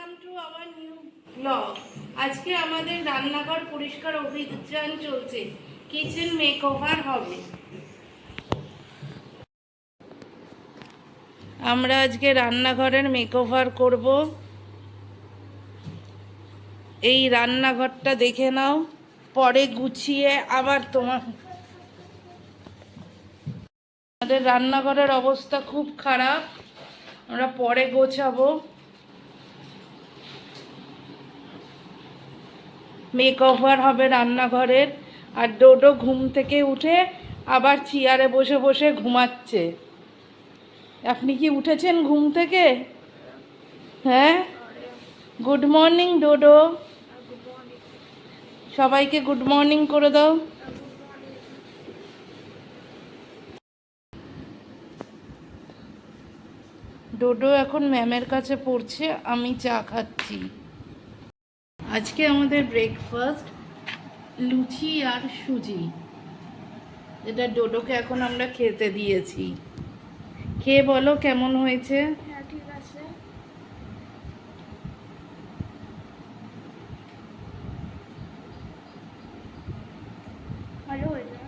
Welcome to our new blog. আজকে আমাদের রান্নাঘর পরিষ্কার অভিযান চলছে, কিচেন মেকওভার হবে। আমরা আজকে রান্নাঘরের মেকওভার করব। এই রান্নাঘরটা দেখে নাও, পরে গুছিয়ে আবার আমাদের রান্নাঘরের অবস্থা খুব খারাপ, আমরা পরে গোছাবো। মেকওভার হবে রান্নাঘরের। আর ডোডো ঘুম থেকে উঠে আবার চেয়ারে বসে বসে ঘুমাচ্ছে। আপনি কি উঠেছেন ঘুম থেকে? হ্যাঁ, গুড মর্নিং ডোডো। সবাইকে গুড মর্নিং করে দাও। ডোডো এখন ম্যামের কাছে পড়ছে, আমি চা খাচ্ছি। আজকে আমাদের ব্রেকফাস্ট লুচি আর সুজি, যেটা ডোডোকে এখন আমরা খেতে দিয়েছি। খেয়ে বলো কেমন হয়েছে। হ্যাঁ, ঠিক আছে। ভালো হয়েছে।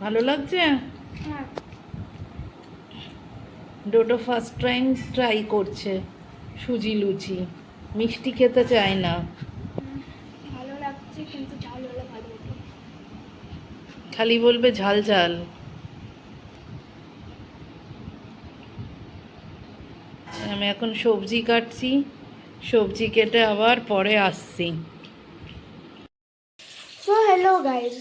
ভালো লাগছে? হ্যাঁ, ডোডো ফার্স্ট টাইম ট্রাই করছে সুজি লুচি, মিষ্টি খেতে চায় না। ভালো লাগছে, কিন্তু ঝাল হলে ভালো হতো। খালি বলবে ঝাল ঝাল। আমি এখন সবজি কাটছি, সবজি কেটে আবার পরে আসছি। সো হ্যালো গাইজ,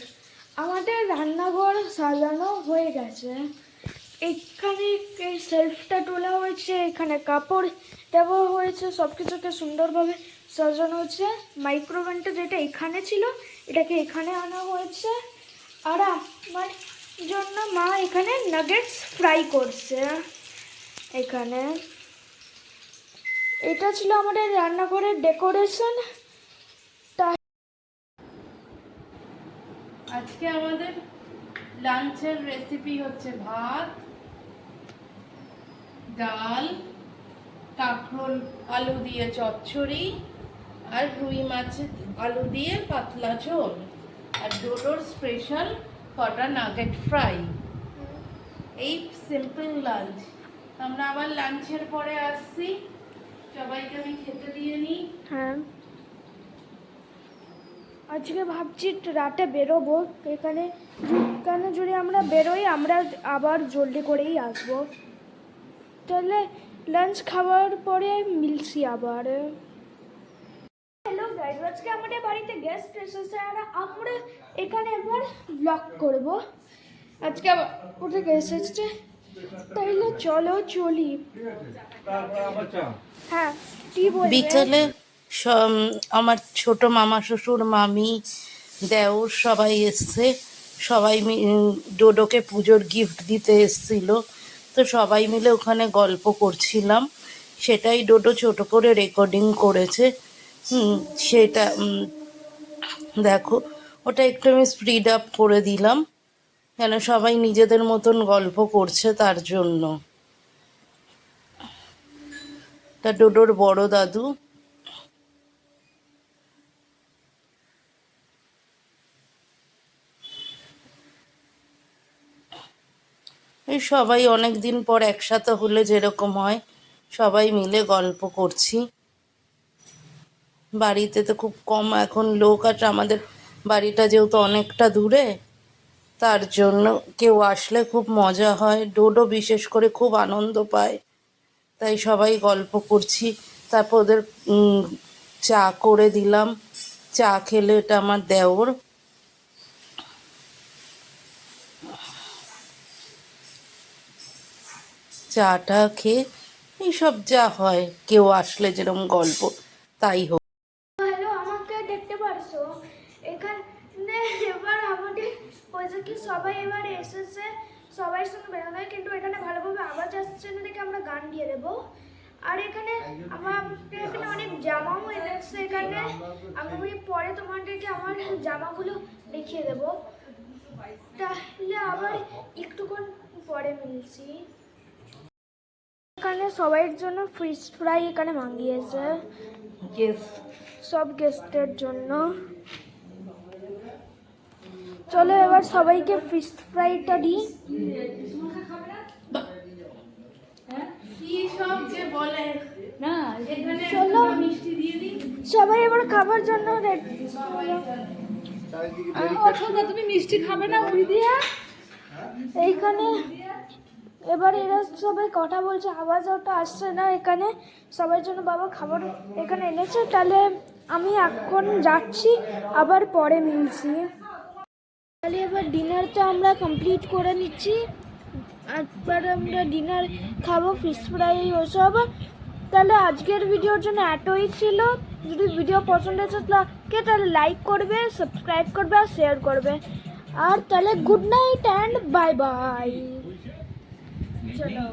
আমাদের রান্নাঘর সাজানো হয়ে গেছে। এখানে এই সেলফটা তোলা হয়েছে, এখানে কাপড় দেওয়া হয়েছে, সব কিছুকে সুন্দরভাবে সাজানো হয়েছে। মাইক্রোওভেনটা যেটা এখানে ছিল, এটাকে এখানে আনা হয়েছে। আর আমার জন্য মা এখানে নাগেটস ফ্রাই করছে। এখানে এটা ছিল আমাদের রান্নাঘরের ডেকোরেশন। আজকে আমাদের লাঞ্চের রেসিপি হচ্ছে ভাত, ডাল, কাঁকরোল আলু দিয়ে চচ্চড়ি, আর রুই মাছ আলু দিয়ে পাতলা ঝোল, আর ডোডোর স্পেশাল কটা নাগেট ফ্রাই। এই সিম্পল লাঞ্চ। আমরা আবার লাঞ্চের পরে আসছি, সবাইকে আমি খেতে দিয়ে নিই। হ্যাঁ, আজকে ভাবছি রাতে বেরোবো। এখানে যদি আমরা বেরোই, আমরা আবার জলদি করেই আসবো। তাহলে লাঞ্চ খাওয়ার পরে মিলছি আবার। হ্যালো গাইজ, আজকে আমাদের বাড়িতে গেস্ট এসেছে আর আমরা এখানে এবার ব্লগ করব। আজকে ওদের এসেছে, তাইলে চলো চলি। হ্যাঁ, কি বলবে? বিকেলে আমার ছোট মামা শ্বশুর, মামি, দেওর সবাই এসছে। সবাই ডোডোকে পুজোর গিফট দিতে এসছিল, তো সবাই মিলে ওখানে গল্প করছিলাম। সেটাই ডোডো ছোট করে রেকর্ডিং করেছে। সেটা দেখো, ওটা একটু আমি স্পিড আপ করে দিলাম, কেন সবাই নিজেদের মতন গল্প করছে তার জন্য। তা ডোডোর বড় দাদু। এই সবাই অনেক দিন পর একসাথে হলে যেরকম হয়, সবাই মিলে গল্প করছি। বাড়িতে তো খুব কম এখন লোক আছে, আমাদের বাড়িটা যেহেতু অনেকটা দূরে, তার জন্য কেউ আসলে খুব মজা হয়। ডোডো বিশেষ করে খুব আনন্দ পায়, তাই সবাই গল্প করছি। তারপর ওদের চা করে দিলাম। চা খেলে, এটা আমার দেওর। চাটা খেয়ে এইসব যা হয়, কেউ আসলে যেরকম গল্প, তাই হোক। হ্যালো, আমাকে দেখতে পারছো? এখানে এবার আমাদের হয়েছে কি, সবাই এবার এসেছে, সবাই সঙ্গে বেরোনো হয়, কিন্তু এখানে ভালোভাবে আওয়াজ আসছে না দেখে আমরা গান দিয়ে দেবো। আর এখানে এখানে অনেক জামাও এনেছে। এখানে আমি পরে তোমাদেরকে আমার জামাগুলো দেখিয়ে দেবো। তাহলে আবার একটুক্ষণ পরে মিলছি। এখানে সবাইয়ের জন্য ফিশ ফ্রাই এখানে মাঙ্গিয়েছে গেস সব গেস্টের জন্য। চলো এবার সবাইকে ফিশ ফ্রাইটা দিই। কি সব যে বলে না, এখানে চলো মিষ্টি দিয়ে দিই। সবাই এবার খাবার জন্য রেডি। তুমি মিষ্টি খাবে না ওই দিয়ে? এইখানে এবার এরা সবাই কথা বলছে, আওয়াজ ওটা আসছে না এখানে। সবার জন্য বাবা খাবার এখানে এনেছে, তাহলে আমি এখন যাচ্ছি, আবার পরে মিলছি। তাহলে এবার ডিনারটা আমরা কমপ্লিট করে নিচ্ছি, একবার আমরা ডিনার খাবো, ফিশ ফ্রাই ওসব। তাহলে আজকের ভিডিওর জন্য এতই ছিল। যদি ভিডিও পছন্দ হয়েছে থাকে তাহলে লাইক করবে, সাবস্ক্রাইব করবে আর শেয়ার করবে। আর তাহলে good night and bye bye. চলো।